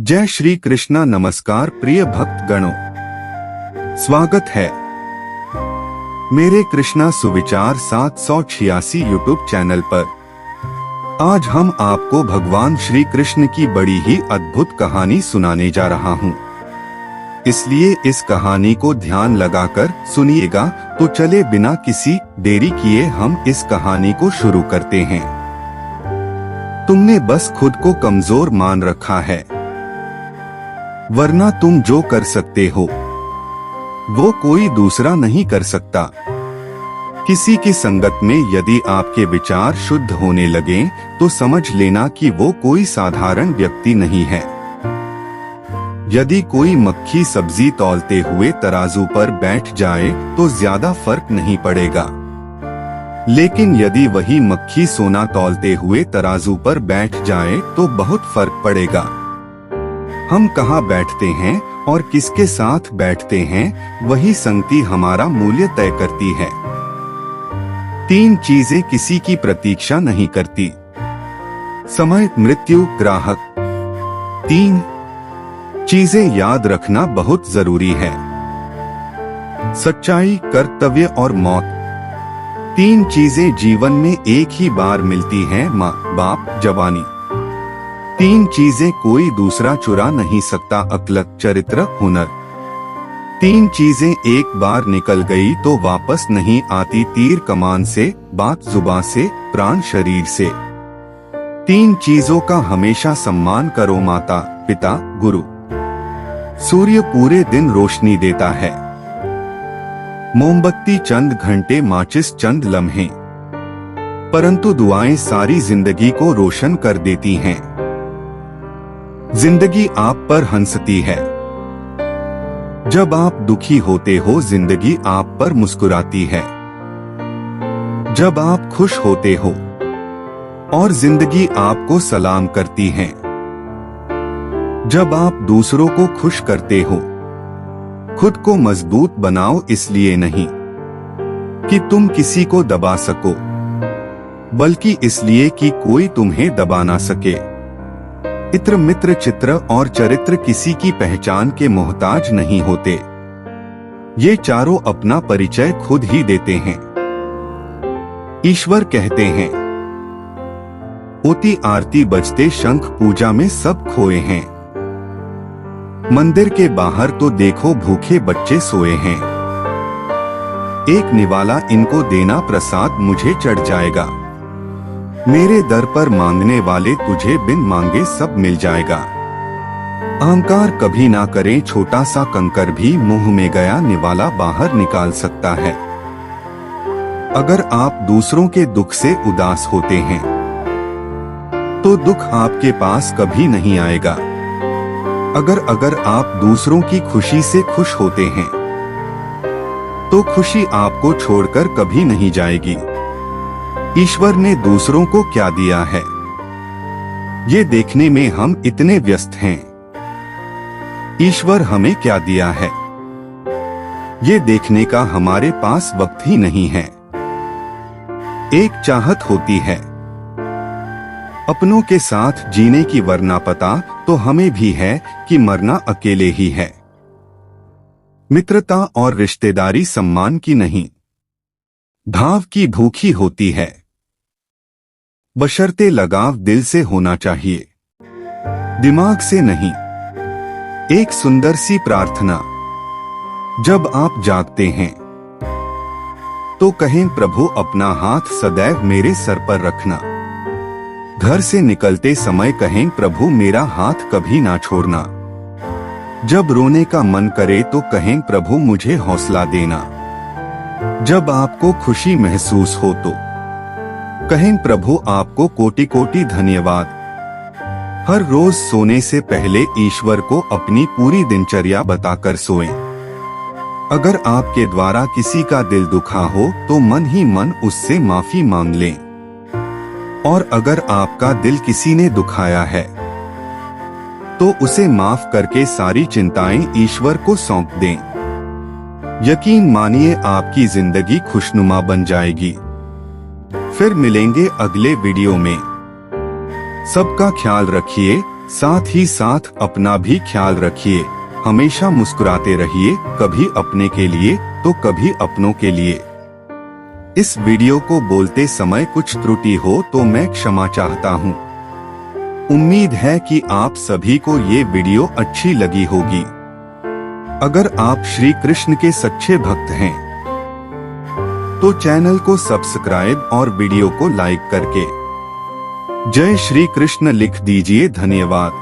जय श्री कृष्णा। नमस्कार प्रिय भक्त गणों, स्वागत है मेरे कृष्णा सुविचार 786 यूट्यूब चैनल पर। आज हम आपको भगवान श्री कृष्ण की बड़ी ही अद्भुत कहानी सुनाने जा रहा हूँ, इसलिए इस कहानी को ध्यान लगाकर सुनिएगा। तो चले बिना किसी देरी किए हम इस कहानी को शुरू करते हैं। तुमने बस खुद को कमजोर मान रखा है, वरना तुम जो कर सकते हो वो कोई दूसरा नहीं कर सकता। किसी की संगत में यदि आपके विचार शुद्ध होने लगें तो समझ लेना कि वो कोई साधारण व्यक्ति नहीं है। यदि कोई मक्खी सब्जी तौलते हुए तराजू पर बैठ जाए तो ज्यादा फर्क नहीं पड़ेगा, लेकिन यदि वही मक्खी सोना तौलते हुए तराजू पर बैठ जाए तो बहुत फर्क पड़ेगा। हम कहाँ बैठते हैं और किसके साथ बैठते हैं, वही संगति हमारा मूल्य तय करती है। 3 चीजें किसी की प्रतीक्षा नहीं करती: समय, मृत्यु, ग्राहक। 3 चीजें याद रखना बहुत जरूरी है: सच्चाई, कर्तव्य और मौत। 3 चीजें जीवन में एक ही बार मिलती हैं: माँ, बाप, जवानी। 3 चीजें कोई दूसरा चुरा नहीं सकता: अक्ल, चरित्र, हुनर। 3 चीजें एक बार निकल गई तो वापस नहीं आती: तीर कमान से, बात जुबान से, प्राण शरीर से। 3 चीजों का हमेशा सम्मान करो: माता, पिता, गुरु। सूर्य पूरे दिन रोशनी देता है, मोमबत्ती चंद घंटे, माचिस चंद लम्हे, परंतु दुआएं सारी जिंदगी को रोशन कर देती हैं। जिंदगी आप पर हंसती है, जब आप दुखी होते हो जिंदगी आप पर मुस्कुराती है। जब आप खुश होते हो और जिंदगी आपको सलाम करती है। जब आप दूसरों को खुश करते हो। खुद को मजबूत बनाओ, इसलिए नहीं कि तुम किसी को दबा सको, बल्कि इसलिए कि कोई तुम्हें दबा ना सके। इत्र, मित्र, चित्र और चरित्र किसी की पहचान के मोहताज नहीं होते। ये चारों अपना परिचय खुद ही देते हैं। ईश्वर कहते हैं, ओती आरती बजते शंख, पूजा में सब खोए हैं। मंदिर के बाहर तो देखो भूखे बच्चे सोए हैं। एक निवाला इनको देना, प्रसाद मुझे चढ़ जाएगा। मेरे दर पर मांगने वाले तुझे बिन मांगे सब मिल जाएगा। अहंकार कभी ना करें, छोटा सा कंकर भी मुंह में गया निवाला बाहर निकाल सकता है। अगर आप दूसरों के दुख से उदास होते हैं तो दुख आपके पास कभी नहीं आएगा। अगर आप दूसरों की खुशी से खुश होते हैं तो खुशी आपको छोड़कर कभी नहीं जाएगी। ईश्वर ने दूसरों को क्या दिया है, ये देखने में हम इतने व्यस्त हैं। ईश्वर हमें क्या दिया है, ये देखने का हमारे पास वक्त ही नहीं है। एक चाहत होती है अपनों के साथ जीने की, वरना पता तो हमें भी है कि मरना अकेले ही है। मित्रता और रिश्तेदारी सम्मान की नहीं, भाव की भूखी होती है, बशर्ते लगाव दिल से होना चाहिए, दिमाग से नहीं। एक सुंदर सी प्रार्थना: जब आप जागते हैं तो कहें, प्रभु अपना हाथ सदैव मेरे सर पर रखना। घर से निकलते समय कहें, प्रभु मेरा हाथ कभी ना छोड़ना। जब रोने का मन करे तो कहें, प्रभु मुझे हौसला देना। जब आपको खुशी महसूस हो तो कहें, प्रभु आपको कोटि कोटि धन्यवाद। हर रोज सोने से पहले ईश्वर को अपनी पूरी दिनचर्या बताकर सोएं। अगर आपके द्वारा किसी का दिल दुखा हो तो मन ही मन उससे माफी मांग लें, और अगर आपका दिल किसी ने दुखाया है तो उसे माफ करके सारी चिंताएं ईश्वर को सौंप दें। यकीन मानिए आपकी जिंदगी खुशनुमा बन जाएगी। फिर मिलेंगे अगले वीडियो में। सबका ख्याल रखिए। साथ ही साथ अपना भी ख्याल रखिए। हमेशा मुस्कुराते रहिए, कभी अपने के लिए तो कभी अपनों के लिए। इस वीडियो को बोलते समय कुछ त्रुटि हो तो मैं क्षमा चाहता हूँ। उम्मीद है कि आप सभी को ये वीडियो अच्छी लगी होगी। अगर आप श्री कृष्ण के सच्चे भक्त हैं तो चैनल को सब्सक्राइब और वीडियो को लाइक करके जय श्री कृष्ण लिख दीजिए। धन्यवाद।